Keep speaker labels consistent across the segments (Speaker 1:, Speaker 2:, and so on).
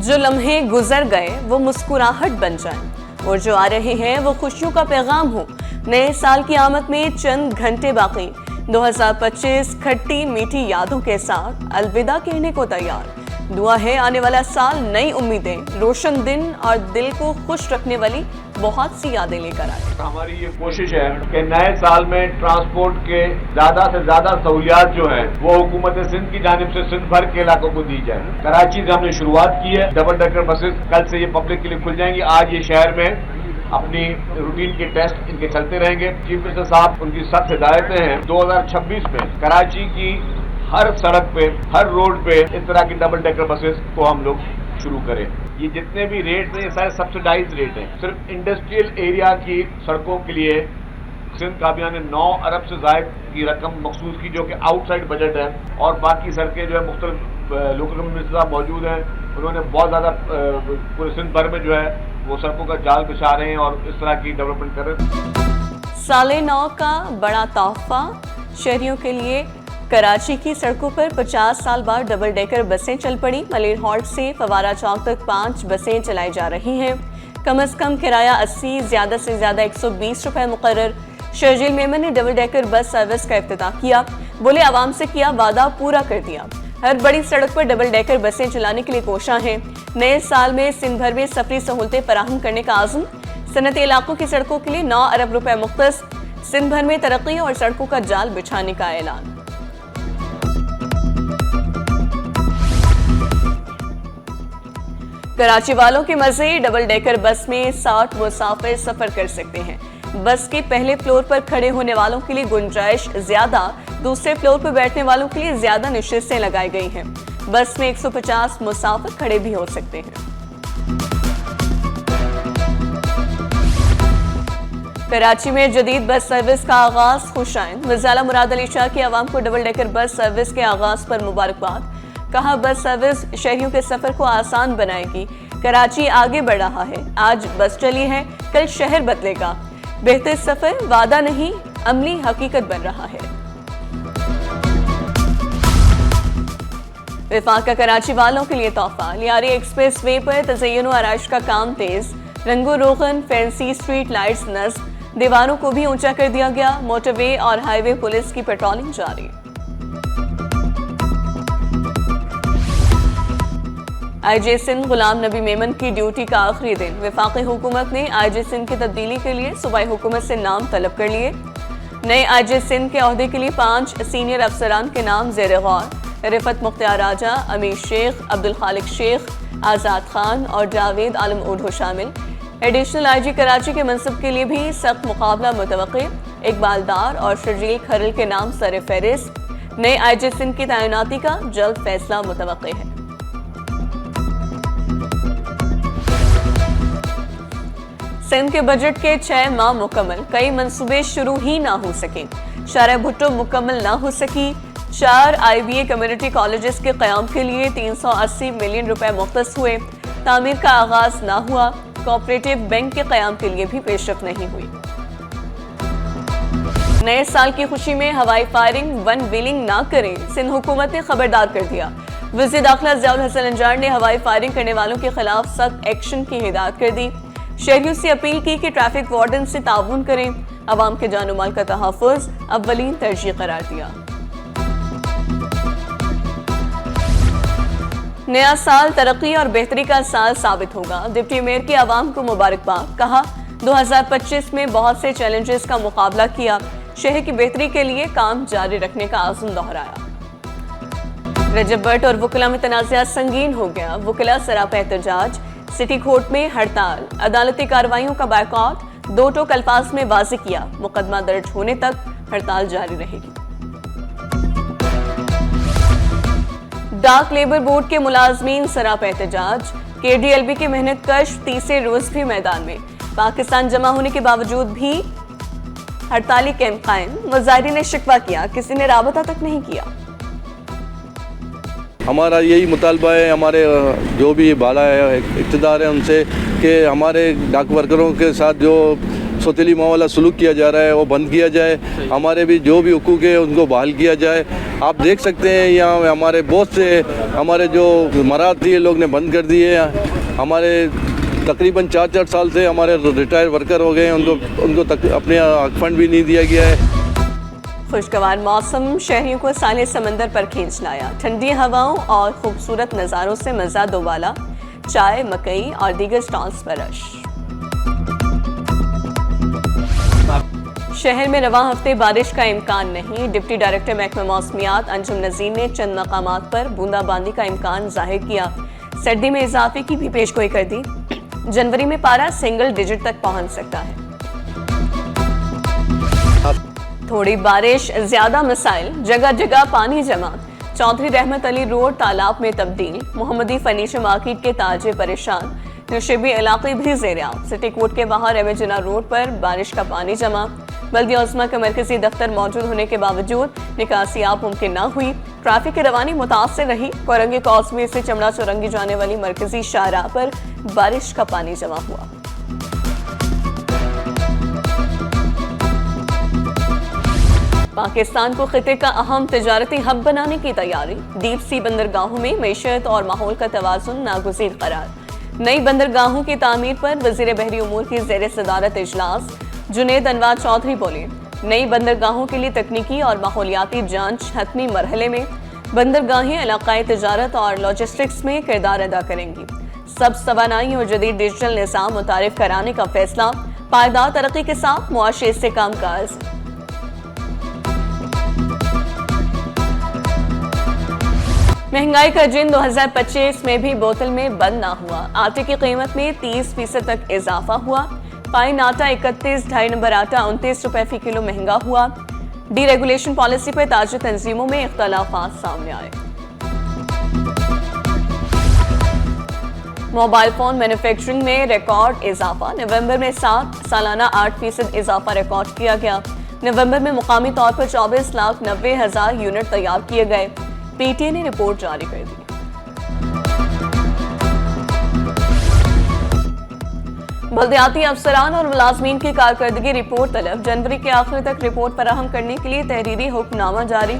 Speaker 1: जो लम्हे गुजर गए वो मुस्कुराहट बन जाएं और जो आ रहे हैं वो खुशियों का पैगाम हो। नए साल की आमद में चंद घंटे बाकी, 2025 खट्टी मीठी यादों के साथ अलविदा कहने को तैयार। दुआ है आने वाला साल नई उम्मीदें, रोशन दिन और दिल को खुश रखने वाली बहुत सी यादें लेकर आए।
Speaker 2: हमारी ये कोशिश है कि नए साल में ट्रांसपोर्ट के ज्यादा से ज्यादा सहूलियात जो है वो हुकूमत सिंध की जानिब से सिंध भर के इलाकों को दी जाए। कराची से हमने शुरुआत की है, डबल डेकर बसेस कल से ये पब्लिक के लिए खुल जाएंगी। आज ये शहर में अपनी रूटीन के टेस्ट इनके चलते रहेंगे। चीफ मिनिस्टर साहब उनकी सख्त हिदायतें हैं, 2026 में कराची की हर सड़क पे, हर रोड पे इस तरह की डबल डेकर बसेस को हम लोग शुरू करें। ये जितने भी रेट हैं ये सारे सब्सिडाइज रेट हैं। सिर्फ इंडस्ट्रियल एरिया की सड़कों के लिए सिंध काबिना ने 9 अरब से ज़ायद की रकम मखसूस की, जो कि आउटसाइड बजट है। और बाकी सड़कें जो है मुख्तलिफ लोकल गवर्नमेंट साहब मौजूद हैं, उन्होंने बहुत ज़्यादा पूरे सिंध भर में जो है वो सड़कों का जाल बिछा रहे हैं और इस तरह की डेवलपमेंट कर रहे हैं।
Speaker 1: साले 9 का बड़ा तोहफा शहरियों के लिए। कराची की सड़कों पर 50 साल बाद डबल डेकर बसें चल पड़ी। मलिर हॉल्ट से फवारा चौक तक 5 बसें चलाई जा रही हैं। कम से कम किराया 80, ज़्यादा से ज़्यादा 120 रुपए मुकर्रर। शर्जील मेमन ने डबल डेकर बस सर्विस का इफ्तिताह किया। बोले आवाम से किया वादा पूरा कर दिया। हर बड़ी सड़क पर डबल डेकर बसें चलाने के लिए कोशा हैं। नए साल में सिंध भर में सफरी सहूलतें फराहम करने का आज़म। सनती इलाकों की सड़कों के लिए 9 अरब रुपए मुख्तस। सिंध भर में तरक्की और सड़कों का जाल बिछाने का ऐलान। कराची वालों के मजे, डबल डेकर बस में 60 मुसाफिर सफर कर सकते हैं। बस के पहले फ्लोर पर खड़े होने वालों के लिए गुंजाइश ज्यादा, दूसरे फ्लोर पर बैठने वालों के लिए ज्यादा नशिस्तें लगाई गई हैं। बस में 150 मुसाफिर खड़े भी हो सकते हैं। कराची में जदीद बस सर्विस का आगाज, खुशाइन। वज़ीर मुराद अली शाह की आवाम को डबल डेकर बस सर्विस के आगाज पर मुबारकबाद। कहा बस सर्विस शहरियों के सफर को आसान बनाएगी। कराची आगे बढ़ रहा है, आज बस चली है, कल शहर बदलेगा। बेहतर सफर वादा नहीं, अमली हकीकत बन रहा है। वफाक का कराची वालों के लिए तोहफा। लियारी एक्सप्रेस वे पर तज़य्युन और आराइश का काम तेज। रंगो रोगन, फैंसी स्ट्रीट लाइट्स नस्ब, दीवारों को भी ऊंचा कर दिया गया। मोटरवे और हाईवे पुलिस की पेट्रोलिंग जारी। आईजी सिंध गुलाम नबी मेमन की ड्यूटी का आखिरी दिन। वफाकी हुकूमत ने आईजी सिंध की तब्दीली के लिए सूबाई हुकूमत से नाम तलब कर लिए। नए आईजी सिंध के ओहदे के लिए 5 सीनियर अफसरान के नाम ज़ेर गौर। रिफत मुख्तार राजा, अमीर शेख, अब्दुल खालिक शेख, आज़ाद खान और जावेद आलम ऊढ़ो शामिल। एडिशनल आईजी कराची के मनसब के लिए भी सख्त मुकाबला मुतवक्की। इकबाल डार और शर्जील खरल के नाम सर फहरिस्त। नए आईजी सिंध की तैनाती का जल्द फैसला मुतवक्की है। सिंध के बजट के 6 माह मुकम्मल, कई मंसूबे शुरू ही ना हो सके। शारा भुट्टो मुकम्मल ना हो सकी। 4 IBA कम्युनिटी कॉलेजेस के क़याम के लिए 380 मिलियन रुपए मुख्तस हुए। तामीर का आगाज ना हुआ। कोऑपरेटिव बैंक के क़याम के लिए भी पेशरफ नहीं हुई। नए साल की खुशी में हवाई फायरिंग, वन व्हीलिंग ना करें, सिंध हुकूमत ने खबरदार कर दिया। वज़ीर दाखिला ज़ियाउल हसन अंजार ने हवाई फायरिंग करने वालों के खिलाफ सख्त एक्शन की हिदायत कर दी। शहरियों से अपील की कि ट्रैफिक वार्डन से ताउन करें। अवाम के जान माल का तहफ़्फ़ुज़ अव्वलीन तरजीह करार दिया। नया साल तरक्की और बेहतरी का साल साबित होगा। डिप्टी मेयर की आवाम को मुबारकबाद। कहा 2025 में बहुत से चैलेंजेस का मुकाबला किया, शहर की बेहतरी के लिए काम जारी रखने का आज़म दोहराया। रजब भट्ट और वुकला में तनाज़ा संगीन हो गया। वुकला सरापा एहतजाज, सिटी कोर्ट में हड़ताल, अदालती कार्रवाइयों का बायकॉट। 2 टोक अल्फाज में वाज़ेह किया, मुकदमा दर्ज होने तक हड़ताल जारी रहेगी। डाक लेबर बोर्ड के मुलाजमीन सरापा एहतजाज। KDLB के मेहनत कश तीसरे रोज भी मैदान में। पाकिस्तान जमा होने के बावजूद भी हड़ताली कैंप कायम। मुजाहिरीन ने शिकवा किया, किसी ने राबता तक नहीं किया।
Speaker 3: हमारा यही मुतालबा है, हमारे जो भी बाला है इक़्तिदार है उनसे, कि हमारे डाक वर्करों के साथ जो सौतेली माँ वाला सलूक किया जा रहा है वो बंद किया जाए। हमारे भी जो भी हुकूक है उनको बहाल किया जाए। आप देख सकते हैं यहाँ हमारे बहुत से हमारे जो मराठ थी लोग ने बंद कर दिए। हमारे तकरीबन 4-4 साल से हमारे रिटायर्ड वर्कर हो गए हैं, उनको अपने फंड भी नहीं दिया गया है।
Speaker 1: खुशगवार मौसम शहरियों को साले समंदर पर खींच लाया। ठंडी हवाओं और खूबसूरत नज़ारों से मज़ा दोबाला। चाय, मकई और दीगर स्टॉल्स पर रश। शहर में रवां हफ्ते बारिश का इम्कान नहीं। डिप्टी डायरेक्टर महकमा मौसमियात अंजुम नज़ीर ने चंद मकामात पर बूंदाबांदी का इम्कान जाहिर किया। सर्दी में इजाफे की भी पेशगोई कर दी। जनवरी में पारा सिंगल डिजिट तक पहुंच सकता है। थोड़ी बारिश, ज्यादा मसाइल, जगह जगह पानी जमा। चौधरी रहमत अली रोड तालाब में तब्दील। मोहम्मदी फर्नीचर मार्केट के ताजे परेशान। नशेबी इलाके भी ज़ेर-ए-आब। सिटी कोर्ट के बाहर एवेजना रोड पर बारिश का पानी जमा। बल्दिया उस्मा के मरकजी दफ्तर मौजूद होने के बावजूद निकासी आप मुमकिन न हुई। ट्रैफिक की रवानी मुतासर रही। कोरंगी कॉजवे से चमड़ा चौरंगी जाने वाली मरकजी शाहराह पर बारिश का पानी जमा हुआ। पाकिस्तान को खिते का अहम तिजारती हब बनाने की तैयारी। डीप सी बंदरगाहों में मईशत और माहौल का तवाज़ुन नागुज़ीर करार। नई बंदरगाहों की तामीर पर वज़ीर बहरी उमूर की ज़ेर सदारत इजलास। जुनेद अनवार चौधरी बोले, नई बंदरगाहों के लिए तकनीकी और माहौलियाती जांच हतमी मरहले में। बंदरगाहें इलाकाई तिजारत और लॉजिस्टिक्स में किरदार अदा करेंगी। सब तवानाई और जदीद डिजिटल निज़ाम मुतारिफ कराने का फैसला। पायदार तरक्की के साथ मुआशरे से कामकाज। महंगाई का जिन 2025 में भी बोतल में बंद ना हुआ। आटे की कीमत में 30% तक इजाफा हुआ। फाइन आटा 31, ढाई नंबर आटा 29 रुपए फी किलो महंगा हुआ। डीरेगुलेशन पॉलिसी पर ताजी तंजीमों में इख्तलाफात सामने आए। मोबाइल फोन मैन्युफैक्चरिंग में रिकॉर्ड इजाफा। नवंबर में 7, सालाना 8% इजाफा रिकॉर्ड किया गया। नवंबर में मुकामी तौर पर 24,90,000 यूनिट तैयार किए गए। पीटीए ने रिपोर्ट जारी कर दी। बल्दियाती अफसरान और मुलाजमीन की कारकर्दगी रिपोर्ट तलब। जनवरी के आखिर तक रिपोर्ट फराहम करने के लिए तहरीरी हुक्मनामा जारी।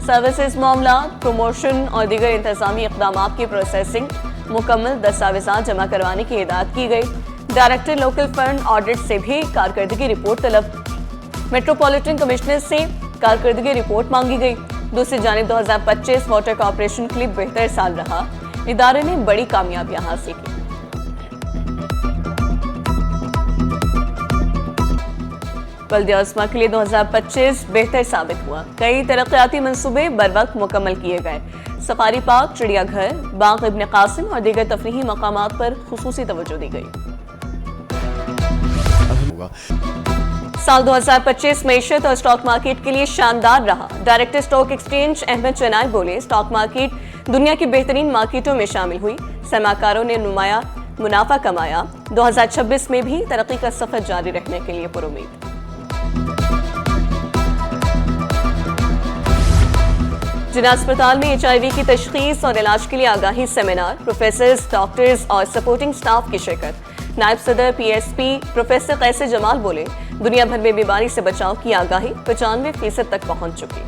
Speaker 1: सर्विसेज मामला, प्रमोशन और दीगर इंतजामी इक़दाम की प्रोसेसिंग। मुकम्मल दस्तावेज़ात जमा करवाने की हिदायत की गई। डायरेक्टर लोकल फंड ऑडिट से भी कारकर्दगी रिपोर्ट तलब। मेट्रोपॉलिटन कमिश्नर से कारकर्दगी रिपोर्ट मांगी गई। दूसरी जानिब 2025 वाटर कॉर्पोरेशन के लिए बेहतर साल रहा। इदारे ने बड़ी कामयाबियां हासिल की। बल्दिया उस्मा के लिए 2025 बेहतर साबित हुआ। कई तरक्याती मंसूबे बर वक्त मुकम्मल किए गए। सफारी पार्क, चिड़ियाघर, बाग इब्न कासिम और दीगर तफरीही मकामात पर खुसूसी तवज्जो दी गई। साल 2025 मईशत और स्टॉक मार्केट के लिए शानदार रहा। डायरेक्टर स्टॉक एक्सचेंज अहमद चनाई बोले, स्टॉक मार्केट दुनिया की बेहतरीन मार्केटों में शामिल हुई। सरमाकारों ने नुमाया मुनाफा कमाया। 2026 में भी तरक्की का सफर जारी रहने के लिए पुरुमीद। जिला अस्पताल में HIV की तशखीस और इलाज के लिए आगाही सेमिनार। प्रोफेसर्स, डॉक्टर्स और सपोर्टिंग स्टाफ की शिरकत। नायब सदर PSP प्रोफेसर कैसे जमाल बोले, दुनिया भर में बीमारी से बचाव की आगाही 95% तक पहुंच चुकी।